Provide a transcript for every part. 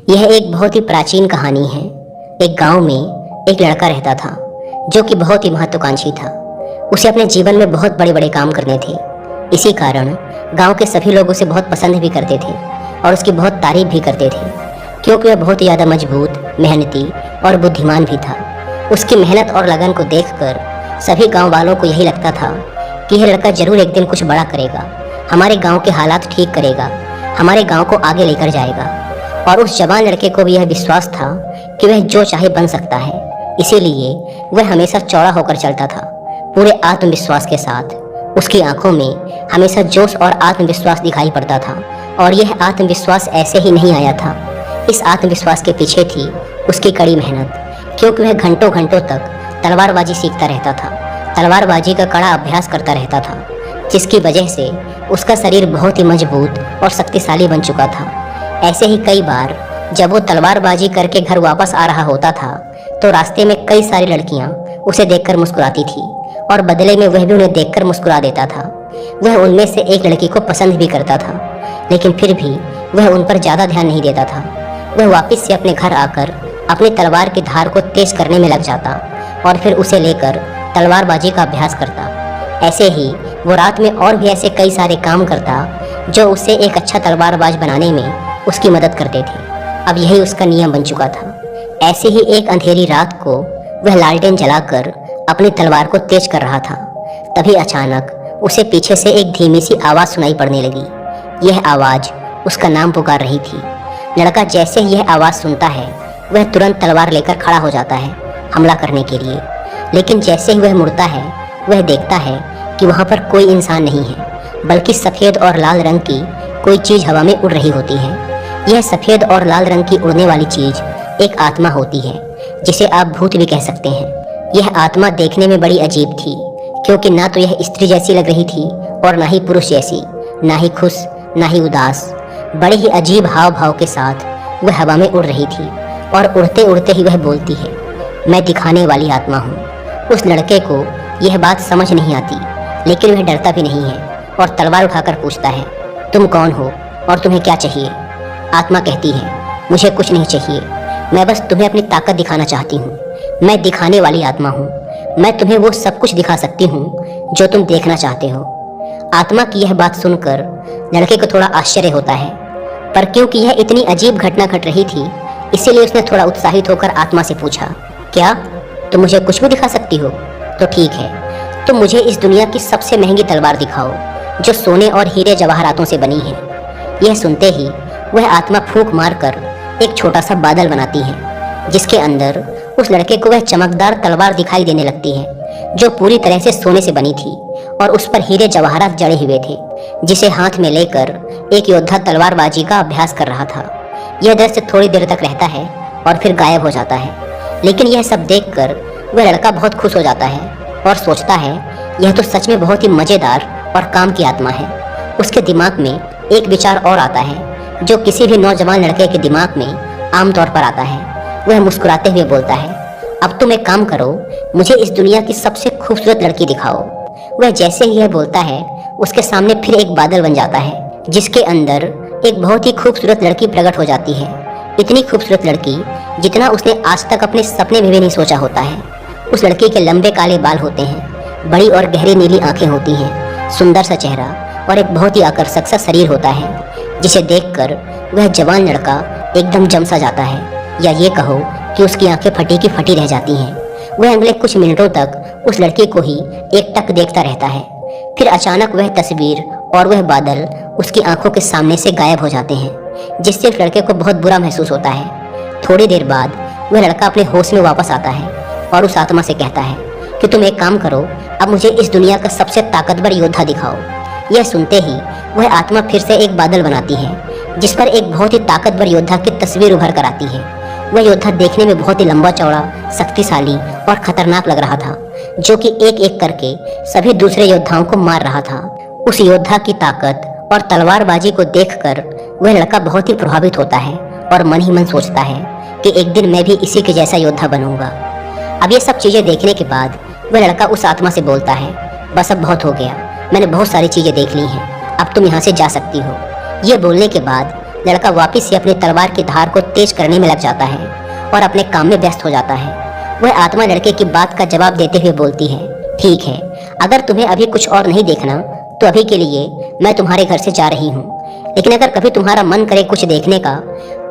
यह एक बहुत ही प्राचीन कहानी है। एक गांव में एक लड़का रहता था जो कि बहुत ही महत्वाकांक्षी था। उसे अपने जीवन में बहुत बड़े बड़े काम करने थे। इसी कारण गांव के सभी लोग उसे बहुत पसंद भी करते थे और उसकी बहुत तारीफ भी करते थे, क्योंकि वह बहुत ही ज़्यादा मजबूत, मेहनती और बुद्धिमान भी था। उसकी मेहनत और लगन को देखकर सभी गांव वालों को यही लगता था कि यह लड़का जरूर एक दिन कुछ बड़ा करेगा, हमारे गांव के हालात ठीक करेगा, हमारे गांव को आगे लेकर जाएगा। और उस जवान लड़के को भी यह विश्वास था कि वह जो चाहे बन सकता है। इसीलिए वह हमेशा चौड़ा होकर चलता था, पूरे आत्मविश्वास के साथ। उसकी आंखों में हमेशा जोश और आत्मविश्वास दिखाई पड़ता था। और यह आत्मविश्वास ऐसे ही नहीं आया था। इस आत्मविश्वास के पीछे थी उसकी कड़ी मेहनत, क्योंकि वह घंटों घंटों तक तलवारबाजी सीखता रहता था, तलवारबाजी का कड़ा अभ्यास करता रहता था, जिसकी वजह से उसका शरीर बहुत ही मजबूत और शक्तिशाली बन चुका था। ऐसे ही कई बार जब वो तलवारबाजी करके घर वापस आ रहा होता था तो रास्ते में कई सारी लड़कियां उसे देखकर मुस्कुराती थी और बदले में वह भी उन्हें देखकर मुस्कुरा देता था। वह उनमें से एक लड़की को पसंद भी करता था, लेकिन फिर भी वह उन पर ज़्यादा ध्यान नहीं देता था। वह वापस से अपने घर आकर अपनी तलवार की धार को तेज करने में लग जाता और फिर उसे लेकर तलवारबाजी का अभ्यास करता। ऐसे ही वो रात में और भी ऐसे कई सारे काम करता जो उसे एक अच्छा तलवारबाज बनाने में उसकी मदद करते थे। अब यही उसका नियम बन चुका था। ऐसे ही एक अंधेरी रात को वह लालटेन जलाकर अपनी तलवार को तेज कर रहा था। तभी अचानक उसे पीछे से एक धीमी सी आवाज़ सुनाई पड़ने लगी। यह आवाज़ उसका नाम पुकार रही थी। लड़का जैसे ही यह आवाज़ सुनता है वह तुरंत तलवार लेकर खड़ा हो जाता है हमला करने के लिए। लेकिन जैसे ही वह मुड़ता है वह देखता है कि वहाँ पर कोई इंसान नहीं है, बल्कि सफ़ेद और लाल रंग की कोई चीज़ हवा में उड़ रही होती है। यह सफ़ेद और लाल रंग की उड़ने वाली चीज़ एक आत्मा होती है, जिसे आप भूत भी कह सकते हैं। यह आत्मा देखने में बड़ी अजीब थी, क्योंकि ना तो यह स्त्री जैसी लग रही थी और ना ही पुरुष जैसी, ना ही खुश ना ही उदास। बड़े ही अजीब हाव भाव के साथ वह हवा में उड़ रही थी और उड़ते उड़ते ही वह बोलती है, मैं दिखाने वाली आत्मा हूँ। उस लड़के को यह बात समझ नहीं आती, लेकिन वह डरता भी नहीं है और तलवार उठाकर पूछता है, तुम कौन हो और तुम्हें क्या चाहिए? आत्मा कहती है, मुझे कुछ नहीं चाहिए, मैं बस तुम्हें अपनी ताकत दिखाना चाहती हूँ। मैं दिखाने वाली आत्मा हूँ, मैं तुम्हें वो सब कुछ दिखा सकती हूँ जो तुम देखना चाहते हो। आत्मा की यह बात सुनकर लड़के को थोड़ा आश्चर्य होता है, पर क्योंकि यह इतनी अजीब घटना घट रही थी इसीलिए उसने थोड़ा उत्साहित होकर आत्मा से पूछा, क्या तुम मुझे कुछ भी दिखा सकती हो? तो ठीक है, तुम मुझे इस दुनिया की सबसे महंगी तलवार दिखाओ जो सोने और हीरे जवाहरातों से बनी है। यह सुनते ही वह आत्मा फूंक मारकर एक छोटा सा बादल बनाती है, जिसके अंदर उस लड़के को वह चमकदार तलवार दिखाई देने लगती है जो पूरी तरह से सोने से बनी थी और उस पर हीरे जवाहरात जड़े हुए थे, जिसे हाथ में लेकर एक योद्धा तलवारबाजी का अभ्यास कर रहा था। यह दृश्य थोड़ी देर तक रहता है और फिर गायब हो जाता है। लेकिन यह सब देखकर वह लड़का बहुत खुश हो जाता है और सोचता है, यह तो सच में बहुत ही मज़ेदार और काम की आत्मा है। उसके दिमाग में एक विचार और आता है जो किसी भी नौजवान लड़के के दिमाग में आमतौर पर आता है। वह मुस्कुराते हुए बोलता है, अब तुम एक काम करो, मुझे इस दुनिया की सबसे खूबसूरत लड़की दिखाओ। वह जैसे ही यह बोलता है उसके सामने फिर एक बादल बन जाता है, जिसके अंदर एक बहुत ही खूबसूरत लड़की प्रकट हो जाती है। इतनी खूबसूरत लड़की जितना उसने आज तक अपने सपने में भी नहीं सोचा होता है। उस लड़की के लंबे काले बाल होते हैं, बड़ी और गहरी नीली आंखें होती हैं, सुंदर सा चेहरा और एक बहुत ही आकर्षक सा शरीर होता है, जिसे देखकर वह जवान लड़का एकदम जम सा जाता है, या ये कहो कि उसकी आंखें फटी की फटी रह जाती हैं। वह अगले कुछ मिनटों तक उस लड़के को ही एकटक देखता रहता है। फिर अचानक वह तस्वीर और वह बादल उसकी आंखों के सामने से गायब हो जाते हैं, जिससे उस लड़के को बहुत बुरा महसूस होता है। थोड़ी देर बाद वह लड़का अपने होश में वापस आता है और उस आत्मा से कहता है कि तुम एक काम करो, अब मुझे इस दुनिया का सबसे ताकतवर योद्धा दिखाओ। यह सुनते ही वह आत्मा फिर से एक बादल बनाती है, जिस पर एक बहुत ही ताकतवर योद्धा की तस्वीर उभर कर आती है। वह योद्धा देखने में बहुत ही लंबा चौड़ा, शक्तिशाली और खतरनाक लग रहा था, जो कि एक एक करके सभी दूसरे योद्धाओं को मार रहा था। उस योद्धा की ताकत और तलवारबाजी को देखकर वह लड़का बहुत ही प्रभावित होता है और मन ही मन सोचता है कि एक दिन मैं भी इसी के जैसा योद्धा बनूंगा। अब ये सब चीज़ें देखने के बाद वह लड़का उस आत्मा से बोलता है, बस अब बहुत हो गया, मैंने बहुत सारी चीज़ें देख ली हैं, अब तुम यहाँ से जा सकती हो। ये बोलने के बाद लड़का वापस से अपनी तलवार की धार को तेज करने में लग जाता है और अपने काम में व्यस्त हो जाता है। वह आत्मा लड़के की बात का जवाब देते हुए बोलती है, ठीक है, अगर तुम्हें अभी कुछ और नहीं देखना तो अभी के लिए मैं तुम्हारे घर से जा रही हूँ, लेकिन अगर कभी तुम्हारा मन करे कुछ देखने का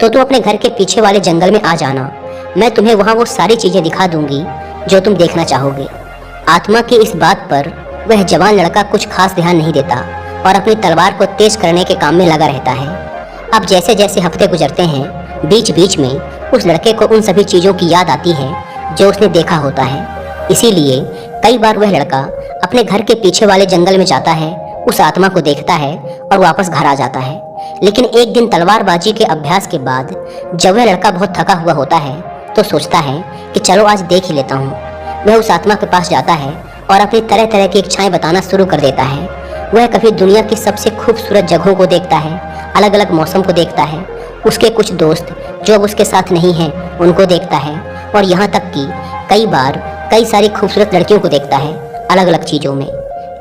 तो तुम अपने घर के पीछे वाले जंगल में आ जाना। मैं तुम्हें वहाँ वो सारी चीजें दिखा दूंगी जो तुम देखना चाहोगे। आत्मा की इस बात पर वह जवान लड़का कुछ खास ध्यान नहीं देता और अपनी तलवार को तेज करने के काम में लगा रहता है। अब जैसे जैसे हफ्ते गुजरते हैं, बीच बीच में उस लड़के को उन सभी चीज़ों की याद आती है जो उसने देखा होता है। इसीलिए कई बार वह लड़का अपने घर के पीछे वाले जंगल में जाता है, उस आत्मा को देखता है और वापस घर आ जाता है। लेकिन एक दिन तलवारबाजी के अभ्यास के बाद जब वह लड़का बहुत थका हुआ होता है तो सोचता है कि चलो आज देख ही लेता हूँ। वह उस आत्मा के पास जाता है और अपनी तरह तरह की इच्छाएं बताना शुरू कर देता है। वह कभी दुनिया की सबसे खूबसूरत जगहों को देखता है, अलग अलग मौसम को देखता है, उसके कुछ दोस्त जो अब उसके साथ नहीं हैं उनको देखता है, और यहाँ तक कि कई बार कई सारी खूबसूरत लड़कियों को देखता है अलग अलग चीज़ों में।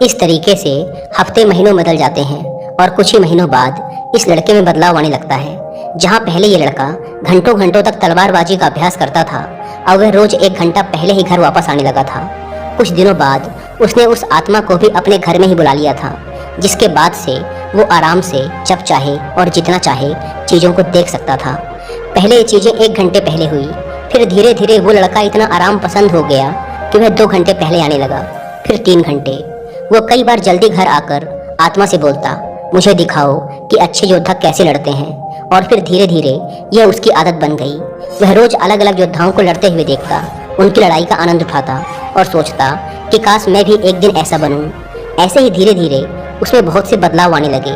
इस तरीके से हफ्ते महीनों बदल जाते हैं और कुछ ही महीनों बाद इस लड़के में बदलाव आने लगता है। जहाँ पहले ये लड़का घंटों घंटों तक तलवारबाजी का अभ्यास करता था, अब वह रोज 1 घंटा पहले ही घर वापस आने लगा था। कुछ दिनों बाद उसने उस आत्मा को भी अपने घर में ही बुला लिया था, जिसके बाद से वो आराम से जब चाहे और जितना चाहे चीज़ों को देख सकता था। पहले ये चीज़ें 1 घंटे पहले हुई, फिर धीरे धीरे वो लड़का इतना आराम पसंद हो गया कि वह 2 घंटे पहले आने लगा, फिर 3 घंटे। वो कई बार जल्दी घर आकर आत्मा से बोलता, मुझे दिखाओ कि अच्छे योद्धा कैसे लड़ते हैं, और फिर धीरे धीरे यह उसकी आदत बन गई। वह रोज अलग अलग योद्धाओं को लड़ते हुए देखता, उनकी लड़ाई का आनंद उठाता और सोचता कि काश मैं भी एक दिन ऐसा बनूं। ऐसे ही धीरे धीरे उसमें बहुत से बदलाव आने लगे।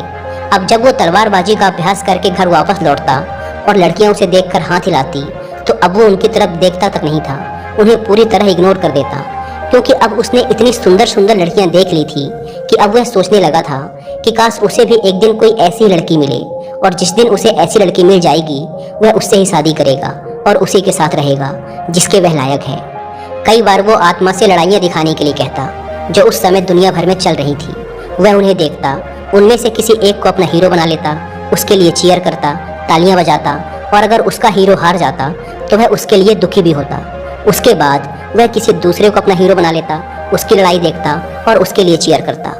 अब जब वो तलवारबाजी का अभ्यास करके घर वापस लौटता और लड़कियां उसे देखकर हाथ हिलाती तो अब वो उनकी तरफ देखता तक नहीं था, उन्हें पूरी तरह इग्नोर कर देता, क्योंकि अब उसने इतनी सुंदर सुंदर लड़कियां देख ली थी कि अब वह सोचने लगा था कि काश उसे भी एक दिन कोई ऐसी लड़की मिले, और जिस दिन उसे ऐसी लड़की मिल जाएगी वह उससे ही शादी करेगा और उसी के साथ रहेगा जिसके वह लायक है। कई बार वो आत्मा से लड़ाइयाँ दिखाने के लिए कहता जो उस समय दुनिया भर में चल रही थी। वह उन्हें देखता, उनमें से किसी एक को अपना हीरो बना लेता, उसके लिए चीयर करता, तालियां बजाता, और अगर उसका हीरो हार जाता तो वह उसके लिए दुखी भी होता। उसके बाद वह किसी दूसरे को अपना हीरो बना लेता, उसकी लड़ाई देखता और उसके लिए चीयर करता।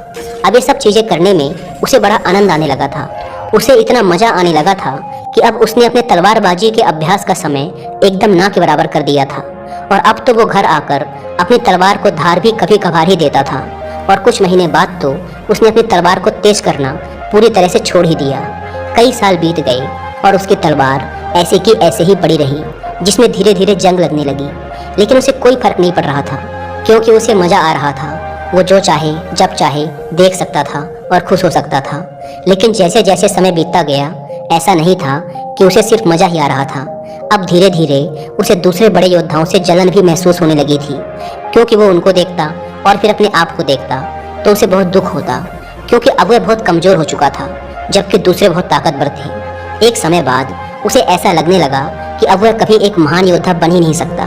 अब ये सब चीज़ें करने में उसे बड़ा आनंद आने लगा था। उसे इतना मजा आने लगा था कि अब उसने अपने तलवारबाजी के अभ्यास का समय एकदम ना के बराबर कर दिया था, और अब तो वो घर आकर अपनी तलवार को धार भी कभी कभार ही देता था। और कुछ महीने बाद तो उसने अपनी तलवार को तेज करना पूरी तरह से छोड़ ही दिया। कई साल बीत गए और उसकी तलवार ऐसे की ऐसे ही पड़ी रही, जिसमें धीरे धीरे जंग लगने लगी। लेकिन उसे कोई फर्क नहीं पड़ रहा था, क्योंकि उसे मजा आ रहा था। वो जो चाहे जब चाहे देख सकता था और खुश हो सकता था। लेकिन जैसे जैसे समय बीतता गया, ऐसा नहीं था कि उसे सिर्फ मजा ही आ रहा था। अब धीरे धीरे उसे दूसरे बड़े योद्धाओं से जलन भी महसूस होने लगी थी, क्योंकि वो उनको देखता और फिर अपने आप को देखता तो उसे बहुत दुख होता, क्योंकि अब वह बहुत कमज़ोर हो चुका था जबकि दूसरे बहुत ताकतवर थे। एक समय बाद उसे ऐसा लगने लगा कि अब वह कभी एक महान योद्धा बन ही नहीं सकता,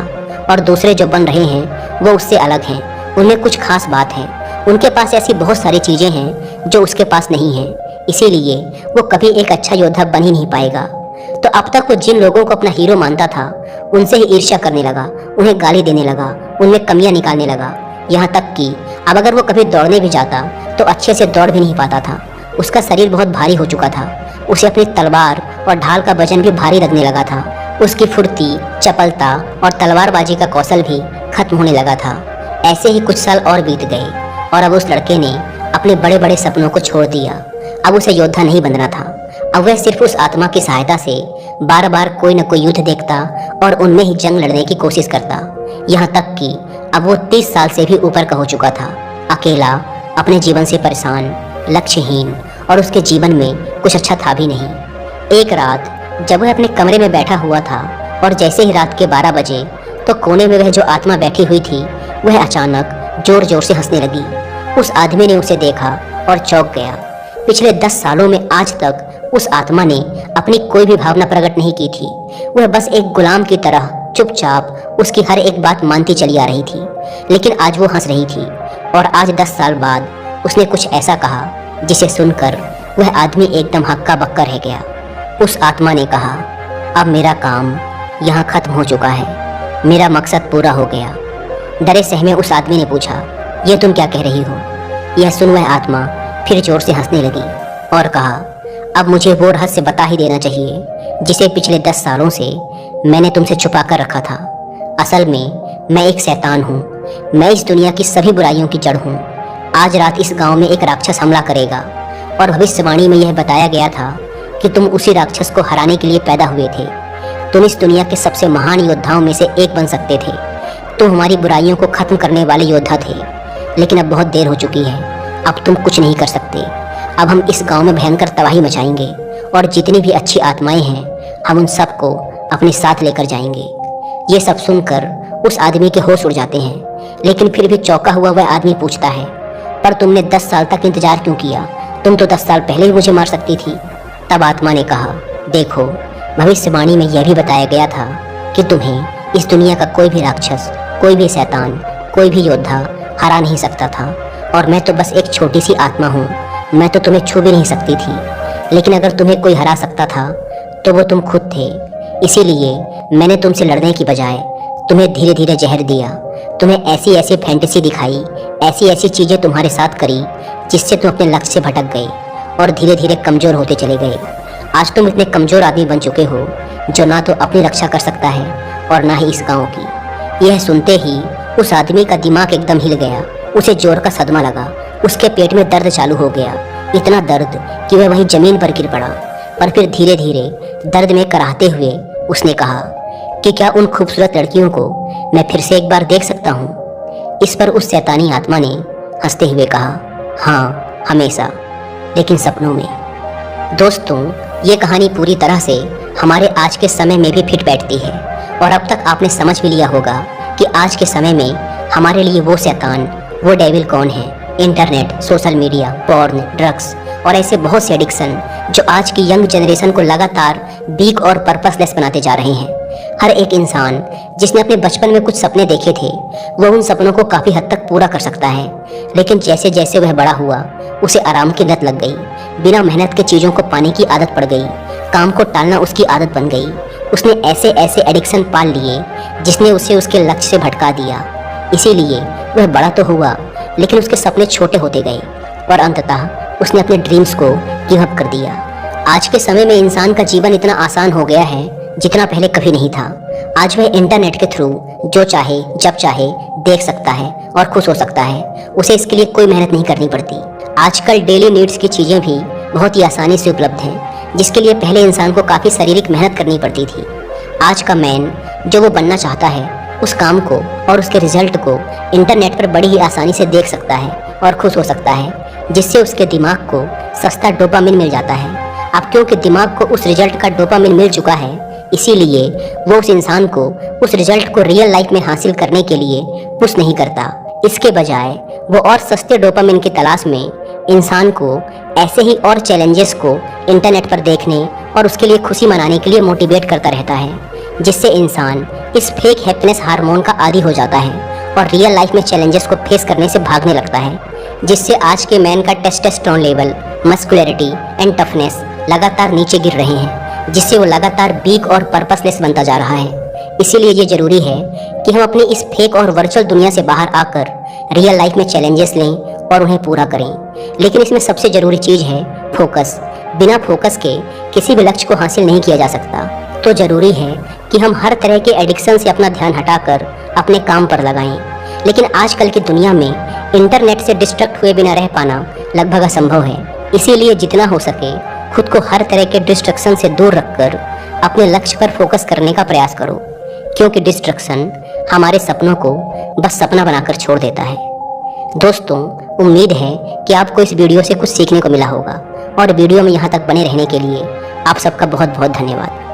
और दूसरे जो बन रहे हैं वो उससे अलग हैं, उनमें कुछ खास बात है, उनके पास ऐसी बहुत सारी चीज़ें हैं जो उसके पास नहीं हैं, इसीलिए वो कभी एक अच्छा योद्धा बन ही नहीं पाएगा। तो अब तक वो जिन लोगों को अपना हीरो मानता था उनसे ही ईर्ष्या करने लगा, उन्हें गाली देने लगा, उनमें कमियां निकालने लगा। यहाँ तक कि अब अगर वो कभी दौड़ने भी जाता तो अच्छे से दौड़ भी नहीं पाता था। उसका शरीर बहुत भारी हो चुका था, उसे अपनी तलवार और ढाल का वजन भी भारी लगने लगा था। उसकी फुर्ती, चपलता और तलवारबाजी का कौशल भी खत्म होने लगा था। ऐसे ही कुछ साल और बीत गए और अब उस लड़के ने अपने बड़े बड़े सपनों को छोड़ दिया। अब उसे योद्धा नहीं बनना था, अब वह सिर्फ उस आत्मा की सहायता से बार बार कोई न कोई युद्ध देखता और उनमें ही जंग लड़ने की कोशिश करता। यहाँ तक कि अब वो 30 साल से भी ऊपर का हो चुका था, अकेला, अपने जीवन से परेशान, लक्ष्यहीन, और उसके जीवन में कुछ अच्छा था भी नहीं। एक रात जब वह अपने कमरे में बैठा हुआ था और जैसे ही रात के 12 बजे तो कोने में वह जो आत्मा बैठी हुई थी वह अचानक जोर जोर से हंसने लगी। उस आदमी ने उसे देखा और चौंक गया। पिछले 10 सालों में आज तक उस आत्मा ने अपनी कोई भी भावना प्रकट नहीं की थी। वह बस एक गुलाम की तरह चुपचाप उसकी हर एक बात मानती चली आ रही थी, लेकिन आज वो हंस रही थी। और आज 10 साल बाद उसने कुछ ऐसा कहा जिसे सुनकर वह आदमी एकदम हक्का बक्का रह गया। उस आत्मा ने कहा, अब मेरा काम यहाँ खत्म हो चुका है, मेरा मकसद पूरा हो गया। डरे सहमे उस आदमी ने पूछा, ये तुम क्या कह रही हो? यह सुन वह आत्मा फिर जोर से हंसने लगी और कहा, अब मुझे वो रहस्य बता ही देना चाहिए जिसे पिछले 10 सालों से मैंने तुमसे छुपा कर रखा था। असल में मैं एक शैतान हूँ, मैं इस दुनिया की सभी बुराइयों की जड़ हूँ। आज रात इस गांव में एक राक्षस हमला करेगा और भविष्यवाणी में यह बताया गया था कि तुम उसी राक्षस को हराने के लिए पैदा हुए थे। तुम इस दुनिया के सबसे महान योद्धाओं में से एक बन सकते थे। तुम हमारी बुराइयों को खत्म करने वाले योद्धा थे, लेकिन अब बहुत देर हो चुकी है, अब तुम कुछ नहीं कर सकते। अब हम इस गांव में भयंकर तबाही मचाएंगे और जितनी भी अच्छी आत्माएं हैं हम उन सबको अपने साथ लेकर जाएंगे। ये सब सुनकर उस आदमी के होश उड़ जाते हैं, लेकिन फिर भी चौंका हुआ वह आदमी पूछता है, पर तुमने 10 साल तक इंतजार क्यों किया? तुम तो 10 साल पहले ही मुझे मार सकती थी। तब आत्मा ने कहा, देखो, भविष्यवाणी में यह भी बताया गया था कि तुम्हें इस दुनिया का कोई भी राक्षस, कोई भी शैतान, कोई भी योद्धा हरा नहीं सकता था, और मैं तो बस एक छोटी सी आत्मा हूँ, मैं तो तुम्हें छू भी नहीं सकती थी। लेकिन अगर तुम्हें कोई हरा सकता था तो वो तुम खुद थे। इसीलिए मैंने तुमसे लड़ने की बजाय तुम्हें धीरे धीरे जहर दिया, तुम्हें ऐसी ऐसी फैंटेसी दिखाई, ऐसी ऐसी चीज़ें तुम्हारे साथ करी जिससे तुम अपने लक्ष्य से भटक गए और धीरे धीरे कमज़ोर होते चले गए। आज तुम इतने कमज़ोर आदमी बन चुके हो जो ना तो अपनी रक्षा कर सकता है और ना ही इस गाँव की। यह सुनते ही उस आदमी का दिमाग एकदम हिल गया, उसे जोर का सदमा लगा, उसके पेट में दर्द चालू हो गया, इतना दर्द कि वह वहीं ज़मीन पर गिर पड़ा। पर फिर धीरे धीरे दर्द में कराहते हुए उसने कहा कि क्या उन खूबसूरत लड़कियों को मैं फिर से एक बार देख सकता हूँ? इस पर उस शैतानी आत्मा ने हंसते हुए कहा, हाँ, हमेशा, लेकिन सपनों में। दोस्तों, ये कहानी पूरी तरह से हमारे आज के समय में भी फिट बैठती है, और अब तक आपने समझ भी लिया होगा कि आज के समय में हमारे लिए वो शैतान, वो डेविल कौन है। Internet, social media, porn, drugs और ऐसे बहुत से एडिक्शन जो आज की यंग जनरेशन को लगातार वीक और पर्पसलेस बनाते जा रहे हैं। हर एक इंसान जिसने अपने बचपन में कुछ सपने देखे थे वह उन सपनों को काफ़ी हद तक पूरा कर सकता है, लेकिन जैसे जैसे वह बड़ा हुआ उसे आराम की लत लग गई, बिना मेहनत के चीज़ों को पाने की आदत पड़ गई, काम को टालना उसकी आदत बन गई। उसने ऐसे ऐसे एडिक्शन पाल लिए जिसने उसे उसके लक्ष्य से भटका दिया। इसीलिए वह बड़ा तो हुआ लेकिन उसके सपने छोटे होते गए और अंततः उसने अपने ड्रीम्स को गिव अप कर दिया। आज के समय में इंसान का जीवन इतना आसान हो गया है जितना पहले कभी नहीं था। आज वह इंटरनेट के थ्रू जो चाहे जब चाहे देख सकता है और खुश हो सकता है, उसे इसके लिए कोई मेहनत नहीं करनी पड़ती। आजकल डेली नीड्स की चीज़ें भी बहुत ही आसानी से उपलब्ध हैं, जिसके लिए पहले इंसान को काफ़ी शारीरिक मेहनत करनी पड़ती थी। आज का मैन जो वो बनना चाहता है उस काम को और उसके रिजल्ट को इंटरनेट पर बड़ी ही आसानी से देख सकता है और खुश हो सकता है, जिससे उसके दिमाग को सस्ता डोपामिन मिल जाता है। अब क्योंकि दिमाग को उस रिजल्ट का डोपामिन मिल चुका है, इसीलिए वो उस इंसान को उस रिजल्ट को रियल लाइफ में हासिल करने के लिए पुश नहीं करता। इसके बजाय वो और सस्ते डोपामिन की तलाश में इंसान को ऐसे ही और चैलेंजेस को इंटरनेट पर देखने और उसके लिए खुशी मनाने के लिए मोटिवेट करता रहता है, जिससे इंसान इस फेक हैप्पीनेस हार्मोन का आदी हो जाता है और रियल लाइफ में चैलेंजेस को फेस करने से भागने लगता है, जिससे आज के मैन का testosterone level, muscularity and toughness लगातार नीचे गिर रहे हैं, जिससे वो लगातार वीक और पर्पसलेस बनता जा रहा है। इसीलिए ये ज़रूरी है कि हम अपनी इस फेक और वर्चुअल दुनिया से बाहर आकर रियल लाइफ में चैलेंजेस लें और उन्हें पूरा करें। लेकिन इसमें सबसे ज़रूरी चीज़ है फोकस। बिना फोकस के किसी भी लक्ष्य को हासिल नहीं किया जा सकता। तो ज़रूरी है कि हम हर तरह के एडिक्शन से अपना ध्यान हटाकर अपने काम पर लगाएं। लेकिन आजकल की दुनिया में इंटरनेट से डिस्ट्रैक्ट हुए बिना रह पाना लगभग असंभव है। इसीलिए जितना हो सके खुद को हर तरह के डिस्ट्रैक्शन से दूर रखकर अपने लक्ष्य पर फोकस करने का प्रयास करो, क्योंकि डिस्ट्रैक्शन हमारे सपनों को बस सपना बनाकर छोड़ देता है। दोस्तों, उम्मीद है कि आपको इस वीडियो से कुछ सीखने को मिला होगा, और वीडियो में यहाँ तक बने रहने के लिए आप सबका बहुत बहुत धन्यवाद।